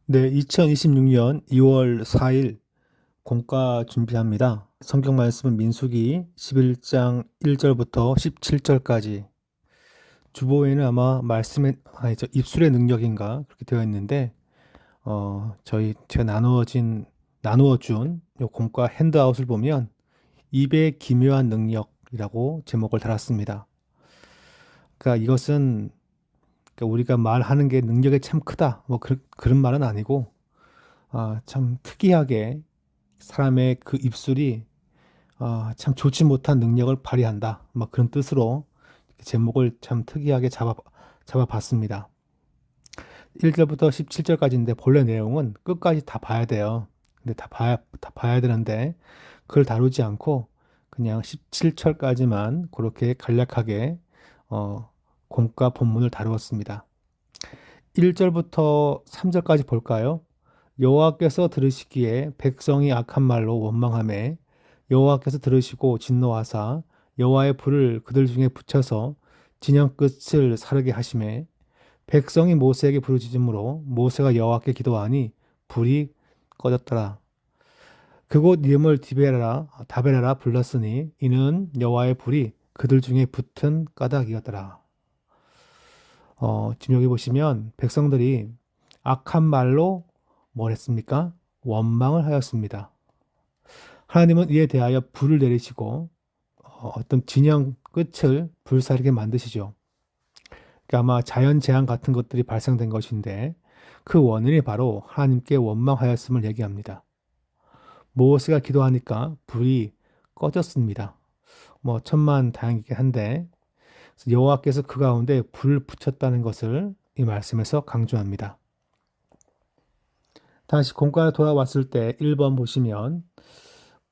네, 2026년 2월 4일 공과 준비합니다. 성경 말씀은 민수기 11장 1절부터 17절까지. 주보에는 아마 말씀의 아니죠, 입술의 능력인가 그렇게 되어 있는데 제가 나누어 준 요 공과 핸드아웃을 보면 입의 기묘한 능력이라고 제목을 달았습니다. 그러니까 이것은 그러니까 우리가 말하는 게 능력이 참 크다. 뭐 그런 말은 아니고 참 특이하게 사람의 그 입술이 참 좋지 못한 능력을 발휘한다. 뭐 그런 뜻으로 제목을 참 특이하게 잡아봤습니다. 1절부터 17절까지인데 본래 내용은 끝까지 다 봐야 돼요. 근데 다 봐야 되는데 그걸 다루지 않고 그냥 17절까지만 그렇게 간략하게 어, 공과 본문을 다루었습니다. 1절부터 3절까지 볼까요? 여호와께서 들으시기에 백성이 악한 말로 원망하매 여호와께서 들으시고 진노하사 여호와의 불을 그들 중에 붙여서 진영 끝을 사르게 하시매 백성이 모세에게 부르짖음으로 모세가 여호와께 기도하니 불이 꺼졌더라. 그곳 이름을 다베라라 불렀으니 이는 여호와의 불이 그들 중에 붙은 까닭이었더라. 지금 여기 보시면 백성들이 악한 말로 뭘 했습니까? 원망을 하였습니다. 하나님은 이에 대하여 불을 내리시고 어떤 진영 끝을 불사르게 만드시죠. 그러니까 아마 자연재앙 같은 것들이 발생된 것인데 그 원인이 바로 하나님께 원망하였음을 얘기합니다. 모세가 기도하니까 불이 꺼졌습니다. 뭐 천만다행이긴 한데 여호와께서 그 가운데 불을 붙였다는 것을 이 말씀에서 강조합니다. 다시 공과로 돌아왔을 때 1번 보시면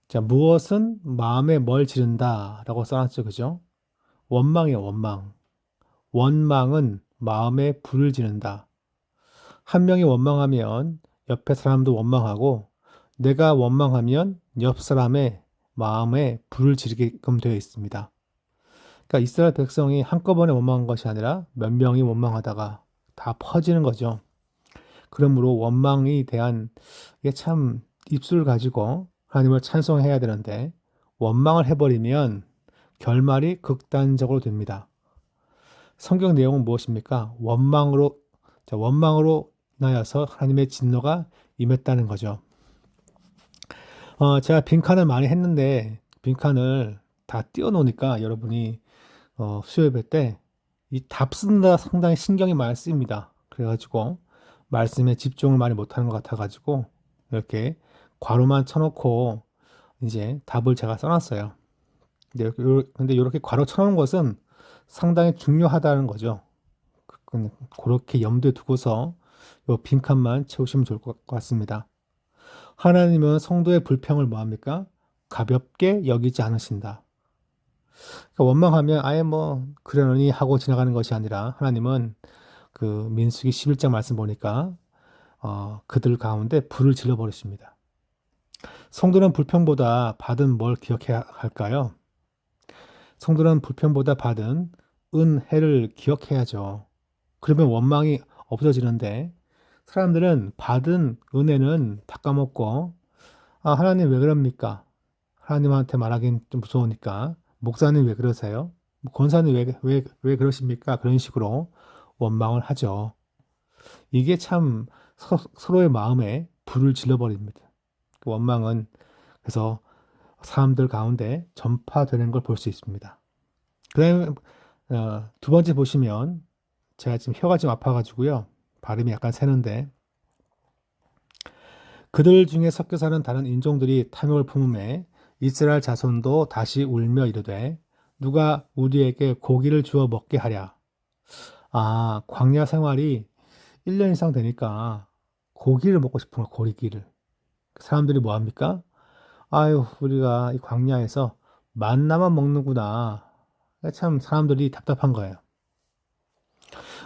자, 무엇은 마음에 뭘 지른다 라고 써놨죠. 그죠? 원망이에요, 원망. 원망은 마음에 불을 지른다. 한 명이 원망하면 옆에 사람도 원망하고 내가 원망하면 옆 사람의 마음에 불을 지르게끔 되어 있습니다. 그러니까 이스라엘 백성이 한꺼번에 원망한 것이 아니라 몇 명이 원망하다가 다 퍼지는 거죠. 그러므로 원망이 대한 이게 참 입술을 가지고 하나님을 찬송해야 되는데 원망을 해버리면 결말이 극단적으로 됩니다. 성경 내용은 무엇입니까? 원망으로 인하여서 하나님의 진노가 임했다는 거죠. 제가 빈칸을 많이 했는데 빈칸을 다 띄워놓으니까 여러분이 수요예배 때 이 답 쓰는데 상당히 신경이 많이 쓰입니다. 그래가지고 말씀에 집중을 많이 못하는 것 같아가지고 이렇게 괄호만 쳐놓고 이제 답을 제가 써놨어요. 근데 이렇게 괄호 쳐놓은 것은 상당히 중요하다는 거죠. 그렇게 염두에 두고서 이 빈칸만 채우시면 좋을 것 같습니다. 하나님은 성도의 불평을 뭐합니까? 가볍게 여기지 않으신다. 그러니까 원망하면 아예 뭐 그러느니 하고 지나가는 것이 아니라 하나님은 그 민수기 11장 말씀 보니까 그들 가운데 불을 질러 버리십니다. 성도는 불평보다 받은 뭘 기억해야 할까요? 성도는 불평보다 받은 은혜를 기억해야죠. 그러면 원망이 없어지는데 사람들은 받은 은혜는 다 까먹고 하나님 왜 그럽니까? 하나님한테 말하긴 좀 무서우니까 목사님 왜 그러세요? 권사님 왜 그러십니까? 그런 식으로 원망을 하죠. 이게 참 서로의 마음에 불을 질러버립니다. 그 원망은 그래서 사람들 가운데 전파되는 걸 볼 수 있습니다. 그 다음에 두 번째 보시면 제가 지금 혀가 좀 아파가지고요. 발음이 약간 새는데 그들 중에 섞여 사는 다른 인종들이 탐욕을 품음에 이스라엘 자손도 다시 울며 이르되 누가 우리에게 고기를 주어 먹게 하랴. 광야 생활이 1년 이상 되니까 고기를 먹고 싶은 거예요, 고기를. 사람들이 뭐 합니까? 아유, 우리가 이 광야에서 만나만 먹는구나. 참 사람들이 답답한 거예요.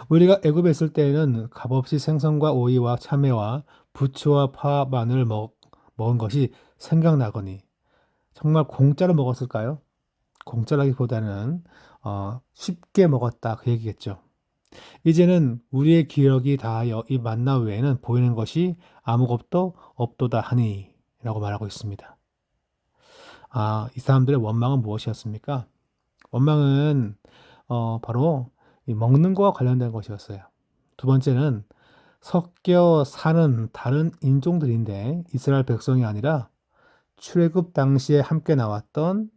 우리가 애굽에 있을 때에는 값없이 생선과 오이와 참외와 부추와 파, 마늘 먹은 것이 생각나거니 정말 공짜로 먹었을까요? 공짜라기보다는 쉽게 먹었다 그 얘기겠죠. 이제는 우리의 기억이 다하여 이 만나 외에는 보이는 것이 아무것도 없도다 하니 라고 말하고 있습니다. 이 사람들의 원망은 무엇이었습니까? 원망은 바로 이 먹는 거와 관련된 것이었어요. 두 번째는 섞여 사는 다른 인종들인데 이스라엘 백성이 아니라 출애굽 당시에 함께 나왔던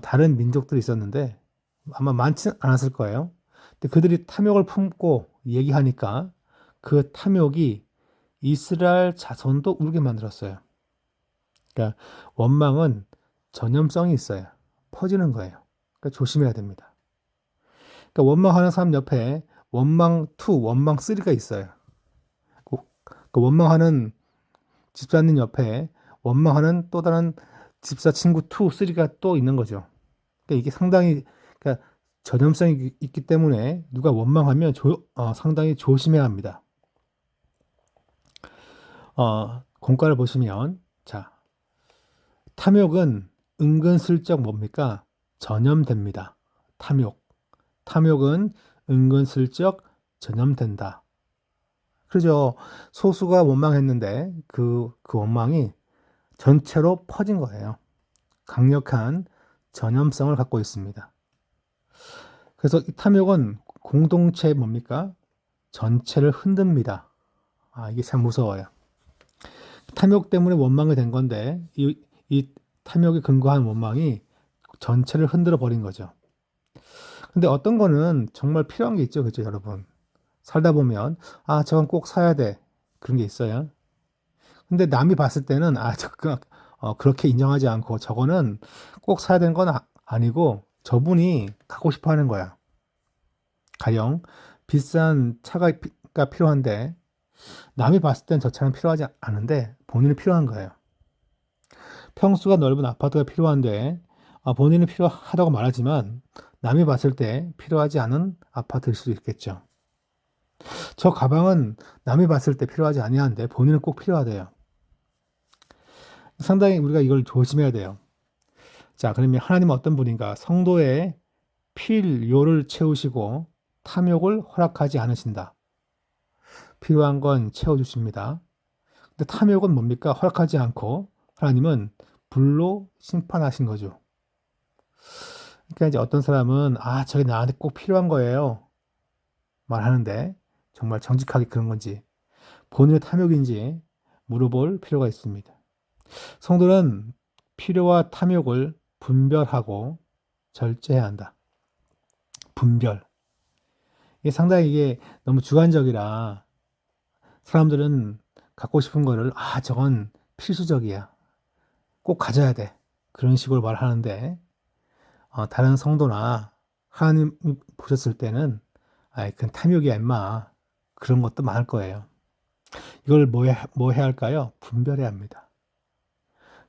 다른 민족들이 있었는데 아마 많지는 않았을 거예요. 근데 그들이 탐욕을 품고 얘기하니까 그 탐욕이 이스라엘 자손도 울게 만들었어요. 그러니까 원망은 전염성이 있어요. 퍼지는 거예요. 그러니까 조심해야 됩니다. 그러니까 원망하는 사람 옆에 원망 2, 원망 3가 있어요. 그 원망하는 집사님 옆에 원망하는 또 다른 집사 친구 2, 3가 또 있는 거죠. 그러니까 이게 상당히 그러니까 전염성이 있기 때문에 누가 원망하면 상당히 조심해야 합니다. 공과를 보시면 자, 탐욕은 은근슬쩍 뭡니까? 전염됩니다. 탐욕은 은근슬쩍 전염된다. 그죠? 소수가 원망했는데 그 원망이 전체로 퍼진 거예요. 강력한 전염성을 갖고 있습니다. 그래서 이 탐욕은 공동체 뭡니까? 전체를 흔듭니다. 이게 참 무서워요. 탐욕 때문에 원망이 된 건데 이 탐욕에 근거한 원망이 전체를 흔들어 버린 거죠. 근데 어떤 거는 정말 필요한 게 있죠. 그죠, 여러분? 살다 보면 저건 꼭 사야 돼. 그런 게 있어요. 근데 남이 봤을 때는 그렇게 인정하지 않고 저거는 꼭 사야 되는 건 아니고 저분이 갖고 싶어 하는 거야. 가령 비싼 차가 필요한데 남이 봤을 땐 저 차는 필요하지 않은데 본인은 필요한 거예요. 평수가 넓은 아파트가 필요한데 본인은 필요하다고 말하지만 남이 봤을 때 필요하지 않은 아파트일 수도 있겠죠. 저 가방은 남이 봤을 때 필요하지 아니한데 본인은 꼭 필요하대요. 상당히 우리가 이걸 조심해야 돼요. 자, 그러면 하나님은 어떤 분인가? 성도의 필요를 채우시고 탐욕을 허락하지 않으신다. 필요한 건 채워주십니다. 근데 탐욕은 뭡니까? 허락하지 않고 하나님은 불로 심판하신 거죠. 그러니까 이제 어떤 사람은 저게 나한테 꼭 필요한 거예요. 말하는데 정말 정직하게 그런 건지 본인의 탐욕인지 물어볼 필요가 있습니다. 성도는 필요와 탐욕을 분별하고 절제해야 한다. 분별. 이게 너무 주관적이라 사람들은 갖고 싶은 거를 저건 필수적이야. 꼭 가져야 돼. 그런 식으로 말하는데 다른 성도나 하나님 보셨을 때는 그건 탐욕이야 임마. 그런 것도 많을 거예요. 이걸 뭐 해야 할까요? 분별해야 합니다.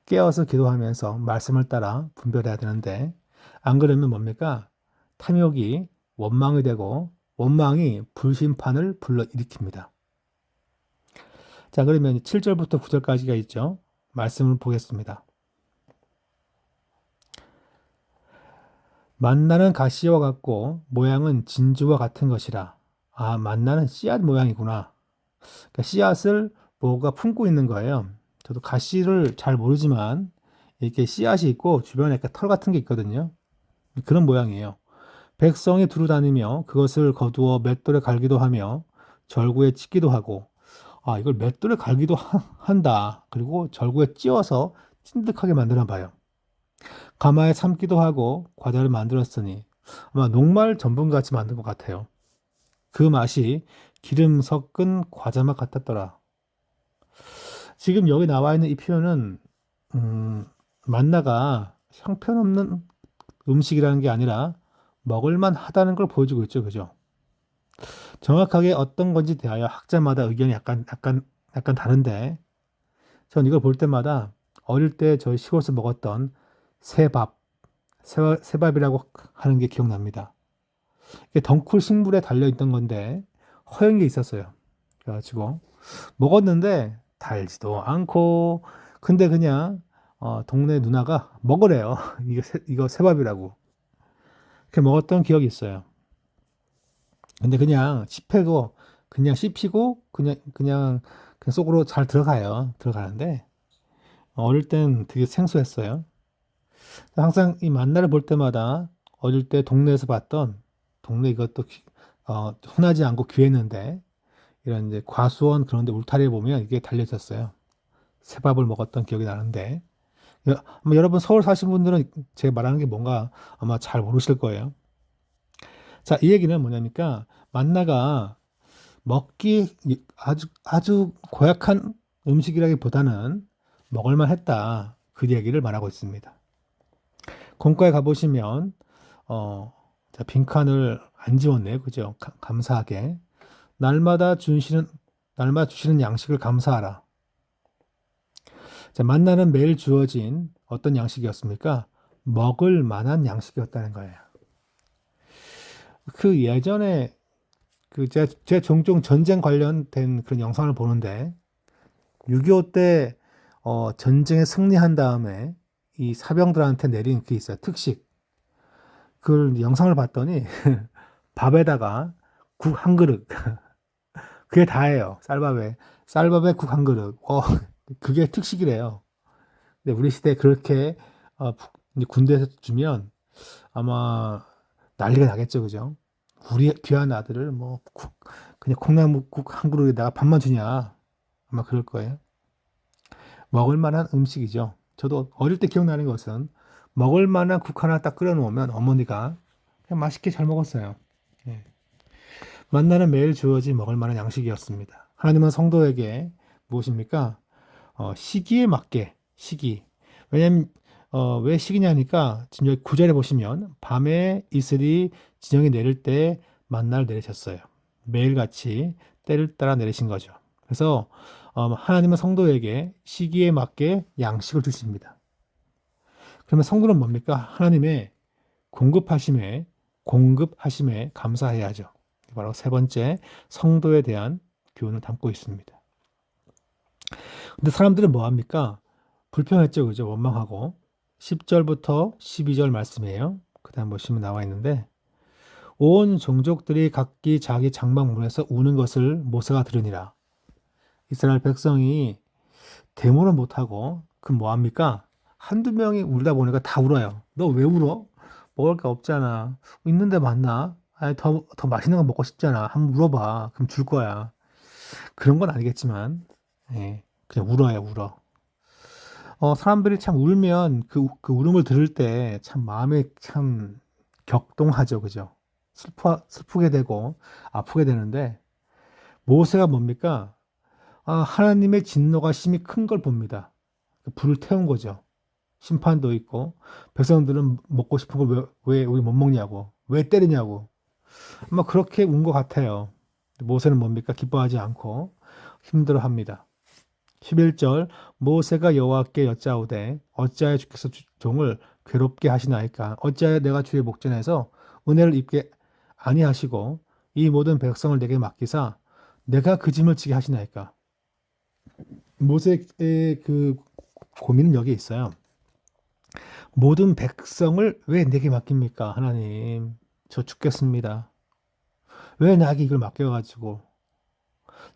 깨어서 기도하면서 말씀을 따라 분별해야 되는데 안 그러면 뭡니까? 탐욕이 원망이 되고 원망이 불심판을 불러일으킵니다. 자, 그러면 7절부터 9절까지가 있죠. 말씀을 보겠습니다. 만나는 가시와 같고 모양은 진주와 같은 것이라. 만나는 씨앗 모양이구나. 그러니까 씨앗을 뭐가 품고 있는 거예요. 저도 가시를 잘 모르지만 이렇게 씨앗이 있고 주변에 털 같은 게 있거든요. 그런 모양이에요. 백성이 두루 다니며 그것을 거두어 맷돌에 갈기도 하며 절구에 찢기도 하고 이걸 맷돌에 갈기도 한다. 그리고 절구에 찧어서 찐득하게 만드나 봐요. 가마에 삶기도 하고 과자를 만들었으니 아마 녹말 전분같이 만든 것 같아요. 그 맛이 기름 섞은 과자 맛 같았더라. 지금 여기 나와 있는 이 표현은 만나가 형편없는 음식이라는 게 아니라 먹을만 하다는 걸 보여주고 있죠. 그죠? 정확하게 어떤 건지 대하여 학자마다 의견이 약간 다른데 전 이걸 볼 때마다 어릴 때 저희 시골에서 먹었던 새밥이라고 하는 게 기억납니다. 이게 덩쿨 식물에 달려있던 건데 허연 게 있었어요. 그래가지고 먹었는데 달지도 않고 근데 그냥 동네 누나가 먹으래요. 이거 새밥이라고. 이렇게 먹었던 기억이 있어요. 근데 그냥 씹혀도 그냥 씹히고 그냥 속으로 잘 들어가요. 들어가는데 어릴 땐 되게 생소했어요. 항상 이 만나를 볼 때마다 어릴 때 동네에서 봤던 동네 이것도 흔하지 않고 귀했는데 이런 이제 과수원 그런 데 울타리에 보면 이게 달려 있었어요. 새밥을 먹었던 기억이 나는데 아마 여러분 서울 사신 분들은 제가 말하는 게 뭔가 아마 잘 모르실 거예요. 자, 이 얘기는 뭐냐니까 만나가 먹기 아주 고약한 음식이라기보다는 먹을만 했다. 그 얘기를 말하고 있습니다. 공과에 가보시면 자, 빈칸을 안 지웠네요. 그죠? 감사하게. 날마다 주시는 날마다 주시는 양식을 감사하라. 자, 만나는 매일 주어진 어떤 양식이었습니까? 먹을 만한 양식이었다는 거예요. 그 예전에 제가 종종 전쟁 관련된 그런 영상을 보는데 6.25 때 전쟁에 승리한 다음에 이 사병들한테 내린 게 있어요. 특식. 그 영상을 봤더니 밥에다가 국 한 그릇. 그게 다예요. 쌀밥에 국 한 그릇. 그게 특식이래요. 근데 우리 시대에 그렇게 이제 군대에서 주면 아마 난리가 나겠죠, 그죠? 우리 귀한 아들을 뭐 그냥 콩나물국 한 그릇에다가 밥만 주냐? 아마 그럴 거예요. 먹을 만한 음식이죠. 저도 어릴 때 기억나는 것은 먹을 만한 국 하나 딱 끓여 놓으면 어머니가 그냥 맛있게 잘 먹었어요. 예. 만나는 매일 주어진 먹을 만한 양식이었습니다. 하나님은 성도에게 무엇입니까? 시기에 맞게 시기. 왜냐면 왜 시기냐니까 지금 여기 9절에 보시면 밤에 이슬이 진영이 내릴 때 만나를 내리셨어요. 매일같이 때를 따라 내리신 거죠. 그래서 하나님은 성도에게 시기에 맞게 양식을 주십니다. 그러면 성도는 뭡니까? 하나님의 공급하심에 감사해야죠. 바로 세 번째 성도에 대한 교훈을 담고 있습니다. 근데 사람들은 뭐 합니까? 불평했죠. 그죠? 원망하고. 10절부터 12절 말씀이에요. 그 다음 보시면 나와 있는데, 온 종족들이 각기 자기 장막문에서 우는 것을 모세가 들으니라. 이스라엘 백성이 데모를 못하고, 그 뭐 합니까? 한두 명이 울다 보니까 다 울어요. 너 왜 울어? 먹을 게 없잖아. 있는데 맞나? 아니, 더 맛있는 거 먹고 싶잖아. 한번 물어봐. 그럼 줄 거야. 그런 건 아니겠지만, 예, 그냥 울어요, 울어. 사람들이 참 울면 그 울음을 들을 때 참 마음이 참 격동하죠. 그죠? 슬프게 되고 아프게 되는데 모세가 뭡니까? 하나님의 진노가 심히 큰 걸 봅니다. 그 불을 태운 거죠. 심판도 있고 백성들은 먹고 싶은 걸 왜 우리 못 먹냐고 왜 때리냐고 아마 그렇게 운 것 같아요. 모세는 뭡니까? 기뻐하지 않고 힘들어합니다. 11절 모세가 여호와께 여짜오되 어찌하여 주께서 종을 괴롭게 하시나이까 어찌하여 내가 주의 목전에서 은혜를 입게 아니하시고 이 모든 백성을 내게 맡기사 내가 그 짐을 지게 하시나이까. 모세의 그 고민은 여기 있어요. 모든 백성을 왜 내게 맡깁니까? 하나님 저 죽겠습니다. 왜 나에게 이걸 맡겨가지고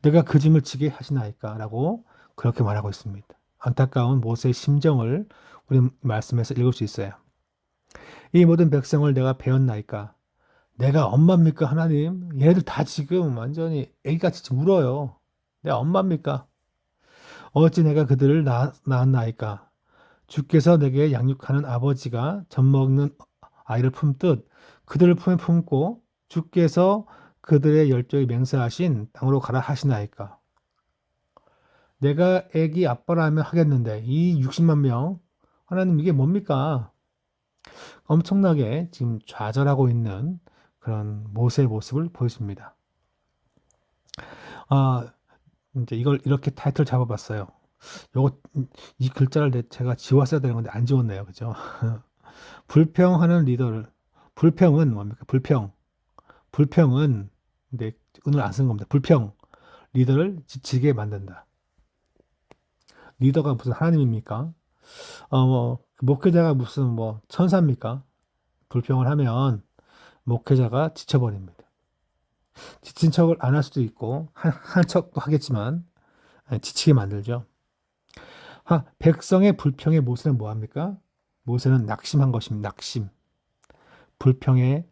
내가 그 짐을 지게 하시나이까? 라고 그렇게 말하고 있습니다. 안타까운 모세의 심정을 우리 말씀에서 읽을 수 있어요. 이 모든 백성을 내가 배웠나이까? 내가 엄마입니까, 하나님? 얘네들 다 지금 완전히 애기같이 지금 울어요. 내가 엄마입니까? 어찌 내가 그들을 낳았나이까? 주께서 내게 양육하는 아버지가 젖 먹는 아이를 품듯 그들을 품에 품고 주께서 그들의 열조에 맹세하신 땅으로 가라 하시나이까? 내가 애기 아빠라면 하겠는데 이 60만 명 하나님 이게 뭡니까? 엄청나게 지금 좌절하고 있는 그런 모세의 모습을 보여줍니다. 아, 이제 이걸 이렇게 타이틀 잡아봤어요. 요거 이 글자를 제가 지웠어야 되는 건데 안 지웠네요. 그죠? 불평하는 리더를 불평은 뭡니까? 불평은 근데 오늘 안 쓴 겁니다. 불평 리더를 지치게 만든다. 리더가 무슨 하나님입니까? 목회자가 무슨 뭐 천사입니까? 불평을 하면 목회자가 지쳐버립니다. 지친 척을 안 할 수도 있고 한 척도 하겠지만 지치게 만들죠. 백성의 불평에 모세는 뭐합니까? 모세는 낙심한 것입니다. 낙심. 불평에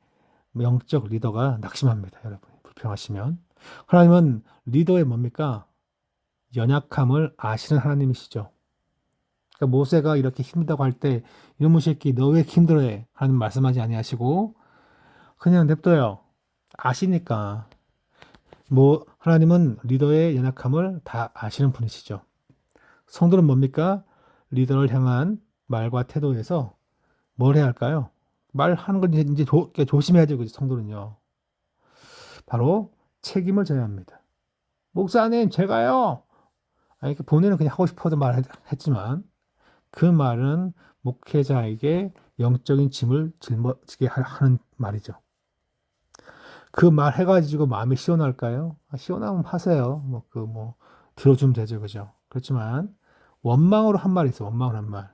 영적 리더가 낙심합니다. 여러분 불평하시면 하나님은 리더의 뭡니까? 연약함을 아시는 하나님이시죠. 그러니까 모세가 이렇게 힘들다고 할 때 이놈의 새끼 너 왜 힘들어해? 하는 말씀하지 아니하시고 그냥 냅둬요. 아시니까. 뭐 하나님은 리더의 연약함을 다 아시는 분이시죠. 성도는 뭡니까? 리더를 향한 말과 태도에서 뭘 해야 할까요? 말하는 걸 이제 조심해야죠. 그 성도는요. 바로 책임을 져야 합니다. 목사님, 제가요. 아니, 본인은 그냥 하고 싶어서 말했지만 그 말은 목회자에게 영적인 짐을 짊어지게 하는 말이죠. 그 말 해가지고 마음이 시원할까요? 시원하면 하세요. 들어주면 되죠. 그죠? 그렇지만 원망으로 한 말이 있어. 원망으로 한 말.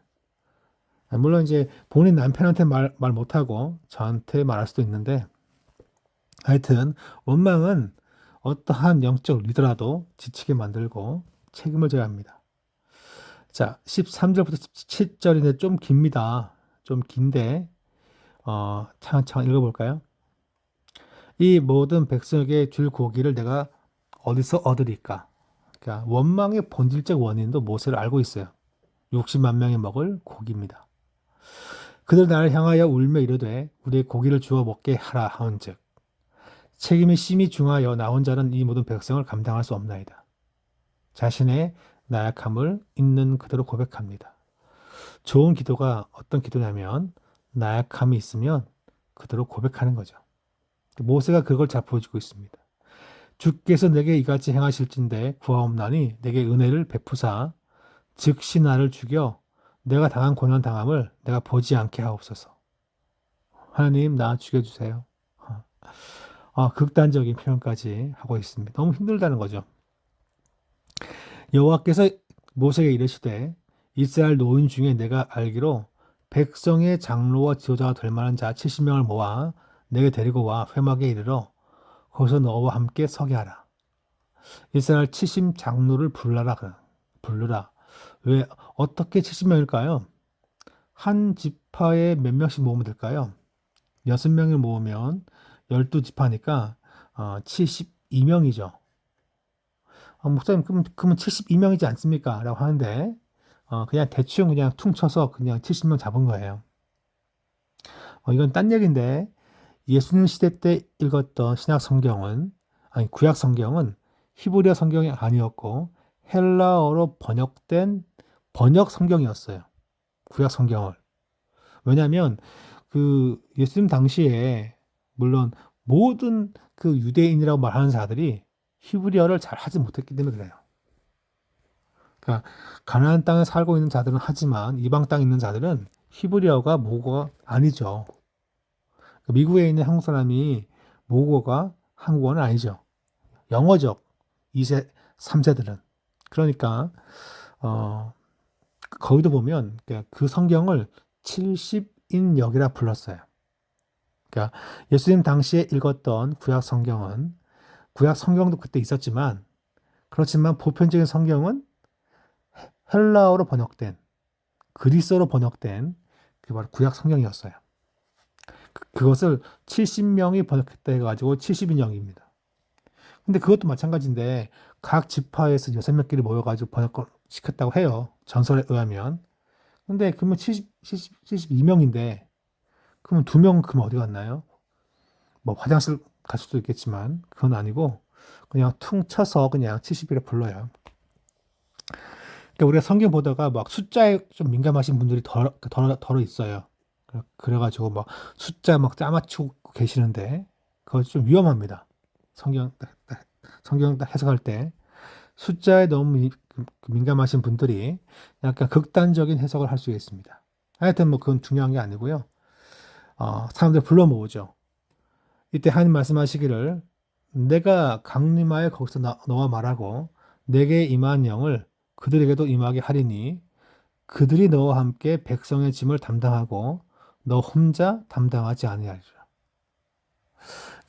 물론 이제 본인 남편한테 말 못하고 저한테 말할 수도 있는데 하여튼 원망은 어떠한 영적 리더라도 지치게 만들고 책임을 져야 합니다. 자, 13절부터 17절인데 좀 깁니다. 좀 긴데 차근차근 읽어볼까요? 이 모든 백성에게 줄 고기를 내가 어디서 얻으리까? 그러니까 원망의 본질적 원인도 모세를 알고 있어요. 60만 명이 먹을 고기입니다. 그들 나를 향하여 울며 이르되 우리의 고기를 주어 먹게 하라 하온즉 책임이 심히 중하여 나 혼자는 이 모든 백성을 감당할 수 없나이다. 자신의 나약함을 있는 그대로 고백합니다. 좋은 기도가 어떤 기도냐면 나약함이 있으면 그대로 고백하는 거죠. 모세가 그걸 잘 보여주고 있습니다. 주께서 내게 이같이 행하실진대 구하옵나니 내게 은혜를 베푸사 즉시 나를 죽여 내가 당한 고난 당함을 내가 보지 않게 하옵소서. 하나님 나 죽여주세요. 극단적인 표현까지 하고 있습니다. 너무 힘들다는 거죠. 여호와께서 모세에게 이르시되 이스라엘 노인 중에 내가 알기로 백성의 장로와 지도자가 될 만한 자 70명을 모아 내게 데리고 와 회막에 이르러 거기서 너와 함께 서게 하라. 이스라엘 70 장로를 부르라. 왜 어떻게 70명일까요? 한 지파에 몇 명씩 모으면 될까요? 6명을 모으면 12지파니까 72명이죠. 목사님 그러면 72명이지 않습니까? 라고 하는데 그냥 대충 그냥 퉁쳐서 그냥 70명 잡은 거예요. 이건 딴 얘기인데 예수님 시대 때 읽었던 구약 성경은 히브리어 성경이 아니었고 헬라어로 번역된 번역 성경이었어요. 구약 성경을. 왜냐하면 그 예수님 당시에 물론 모든 그 유대인이라고 말하는 자들이 히브리어를 잘 하지 못했기 때문에 그래요. 그러니까 가나안 땅에 살고 있는 자들은 하지만 이방 땅에 있는 자들은 히브리어가 모국어가 아니죠. 미국에 있는 한국 사람이 모국어가 한국어는 아니죠. 영어적 2세, 3세들은. 그러니까 거기도 보면 그 성경을 70인역이라 불렀어요. 그러니까 예수님 당시에 읽었던 구약 성경도 그때 있었지만 그렇지만 보편적인 성경은 헬라어로 번역된 그리스어로 번역된 그 바로 구약 성경이었어요. 그것을 70명이 번역했다 해가지고 70인역입니다. 근데 그것도 마찬가지인데 각 지파에서 6명끼리 모여가지고 번역을 시켰다고 해요. 전설에 의하면. 근데 그러면 72명인데 그러면 2명 그럼 어디 갔나요? 뭐 화장실 갈 수도 있겠지만 그건 아니고 그냥 퉁 쳐서 그냥 70이라 불러요. 그러니까 우리가 성경 보다가 막 숫자에 좀 민감하신 분들이 덜어 있어요. 그래가지고 막 숫자 막 짜맞추고 계시는데 그거 좀 위험합니다. 성경 딱 해석할 때 숫자에 너무 민감하신 분들이 약간 극단적인 해석을 할 수 있습니다. 하여튼 뭐 그건 중요한 게 아니고요. 사람들 불러 모으죠. 이때 하나님 말씀하시기를 내가 강림하여 거기서 너와 말하고 내게 임한 영을 그들에게도 임하게 하리니 그들이 너와 함께 백성의 짐을 담당하고 너 혼자 담당하지 아니하리라.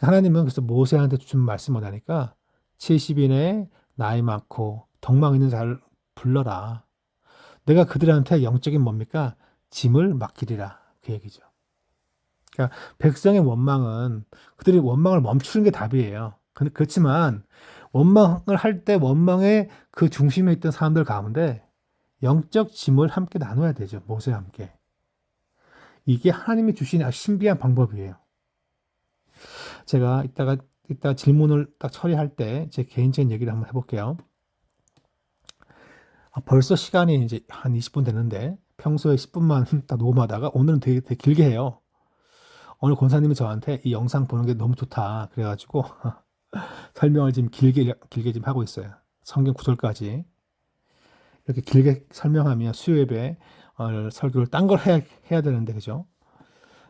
하나님은 그래서 모세한테 주신 말씀을 하니까 70인의 나이 많고 덕망 있는 자를 불러라. 내가 그들한테 영적인 뭡니까? 짐을 맡기리라. 그 얘기죠. 그러니까 백성의 원망은 그들이 원망을 멈추는 게 답이에요. 그렇지만 원망을 할 때 원망의 그 중심에 있던 사람들 가운데 영적 짐을 함께 나눠야 되죠. 모세와 함께. 이게 하나님이 주신 아주 신비한 방법이에요. 제가 이따 질문을 딱 처리할 때 제 개인적인 얘기를 한번 해볼게요. 벌써 시간이 이제 한 20분 됐는데 평소에 10분만 딱 녹음하다가 오늘은 되게 길게 해요. 오늘 권사님이 저한테 이 영상 보는 게 너무 좋다. 그래가지고 설명을 지금 길게 좀 하고 있어요. 성경 구절까지. 이렇게 길게 설명하면 수요 예배 설교를 딴 걸 해야 되는데, 그죠?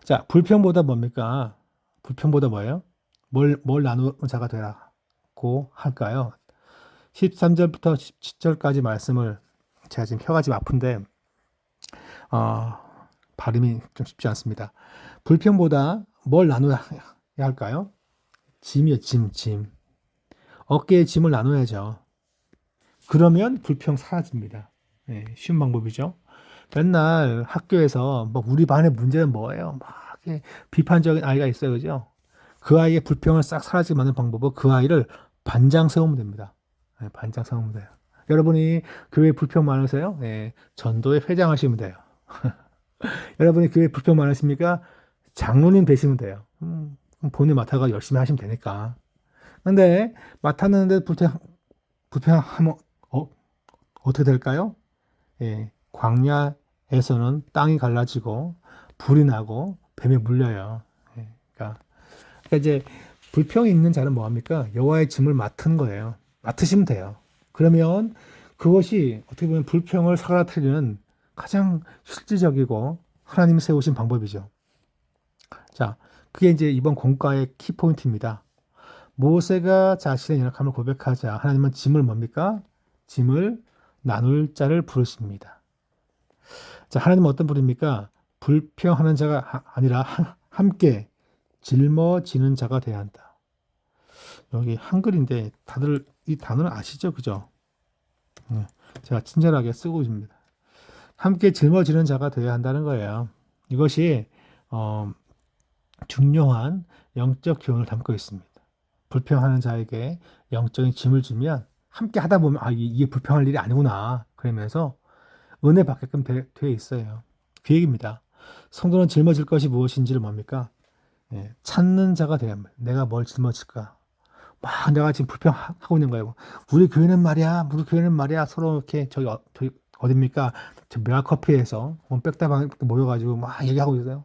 자, 불평보다 뭡니까? 불평보다 뭐예요? 뭘 나누는 자가 되라고 할까요? 13절부터 17절까지 말씀을 제가 지금 혀가 지금 아픈데, 어, 발음이 좀 쉽지 않습니다. 불평보다 뭘 나눠야 할까요? 짐이요, 짐. 어깨에 짐을 나눠야죠. 그러면 불평 사라집니다. 네, 쉬운 방법이죠. 맨날 학교에서 뭐 우리 반의 문제는 뭐예요? 막 이렇게 비판적인 아이가 있어요, 그죠? 그 아이의 불평을 싹 사라지게 만드는 방법은 그 아이를 반장 세우면 됩니다. 네, 반장 세우면 돼요. 여러분이 교회 불평 많으세요? 네, 전도회 회장하시면 돼요. 여러분이 교회 불평 많으십니까? 장로님 되시면 돼요. 그럼 본인 맡아가 열심히 하시면 되니까. 근데 맡았는데 불평하면 어떻게 될까요? 예, 광야에서는 땅이 갈라지고 불이 나고 뱀에 물려요. 예, 그러니까 이제 불평이 있는 자는 뭐 합니까? 여호와의 짐을 맡은 거예요. 맡으시면 돼요. 그러면 그것이 어떻게 보면 불평을 사그라뜨리는 가장 실질적이고 하나님이 세우신 방법이죠. 자, 그게 이제 이번 공과의 키포인트입니다. 모세가 자신의 연약함을 고백하자 하나님은 짐을 뭡니까? 짐을 나눌 자를 부르십니다. 자, 하나님은 어떤 분입니까? 불평하는 자가 아니라 함께 짊어지는 자가 되어야 한다. 여기 한글인데 다들 이 단어는 아시죠? 그죠? 네, 제가 친절하게 쓰고 있습니다. 함께 짊어지는 자가 되어야 한다는 거예요. 이것이 중요한 영적 교훈을 담고 있습니다. 불평하는 자에게 영적인 짐을 주면 함께 하다 보면 이게 불평할 일이 아니구나 그러면서 은혜 받게끔 돼 있어요. 그 얘기입니다. 성도는 짊어질 것이 무엇인지를 뭡니까? 예, 찾는 자가 돼야 합니다. 내가 뭘 짊어질까? 막 내가 지금 불평하고 있는 거예요. 우리 교회는 말이야. 서로 이렇게 저기 어딥니까? 저 메가커피에서 백다방 모여가지고 막 얘기하고 있어요.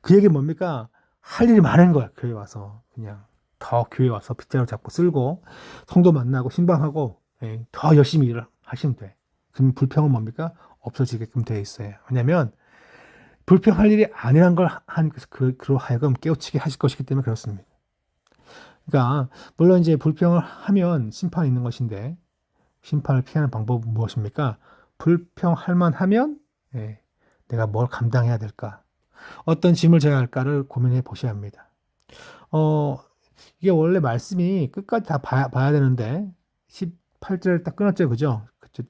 그 얘기 뭡니까? 할 일이 많은 거야. 교회 와서 그냥 더 교회 와서 빗자루 잡고 쓸고 성도 만나고 신방하고 더 열심히 일을 하시면 돼. 그럼 불평은 뭡니까? 없어지게끔 되어 있어요. 왜냐하면 불평할 일이 아니란 걸 그로 하여금 깨우치게 하실 것이기 때문에 그렇습니다. 그러니까 물론 이제 불평을 하면 심판이 있는 것인데 심판을 피하는 방법은 무엇입니까? 불평할 만하면 내가 뭘 감당해야 될까? 어떤 짐을 져야 할까를 고민해 보셔야 합니다. 이게 원래 말씀이 끝까지 다 봐야 되는데 18절 딱 끊었죠, 그죠?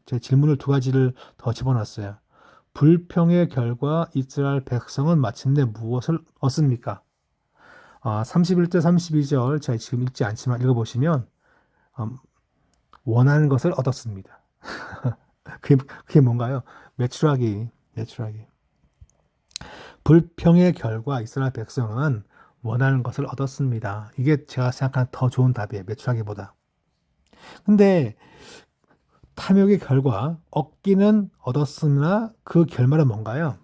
제 질문을 두 가지를 더 집어넣었어요. 불평의 결과 이스라엘 백성은 마침내 무엇을 얻습니까? 31절, 32절 제가 지금 읽지 않지만 읽어보시면 원하는 것을 얻었습니다. 그게 뭔가요? 매출하기. 불평의 결과 이스라엘 백성은 원하는 것을 얻었습니다. 이게 제가 생각하는 더 좋은 답이에요. 매출하기보다. 근데 탐욕의 결과 얻기는 얻었으나 그 결말은 뭔가요?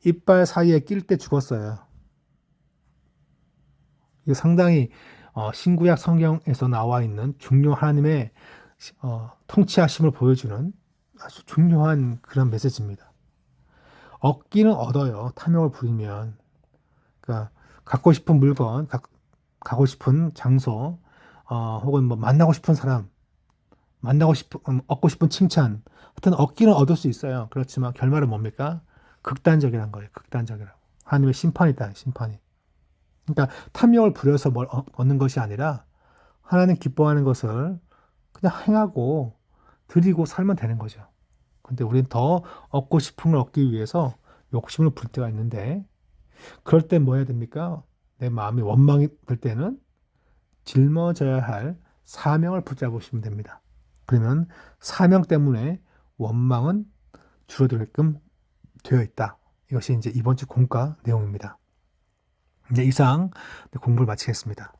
이빨 사이에 낄 때 죽었어요. 이게 상당히 신구약 성경에서 나와 있는 중요한 하나님의 통치하심을 보여주는 아주 중요한 그런 메시지입니다. 얻기는 얻어요. 탐욕을 부리면. 그러니까 갖고 싶은 물건, 가고 싶은 장소, 혹은 뭐 만나고 싶은 사람, 얻고 싶은 칭찬. 하여튼 얻기는 얻을 수 있어요. 그렇지만 결말은 뭡니까? 극단적이란 거예요. 극단적이라고. 하나님의 심판이다. 심판이. 그러니까 탐욕을 부려서 뭘 얻는 것이 아니라 하나님 기뻐하는 것을 그냥 행하고 드리고 살면 되는 거죠. 근데 우리는 더 얻고 싶은 걸 얻기 위해서 욕심을 부릴 때가 있는데 그럴 때 뭐 해야 됩니까? 내 마음이 원망이 될 때는 짊어져야 할 사명을 붙잡으시면 됩니다. 그러면 사명 때문에 원망은 줄어들게끔 되어 있다. 이것이 이제 이번 주 공과 내용입니다. 이제 이상 공부를 마치겠습니다.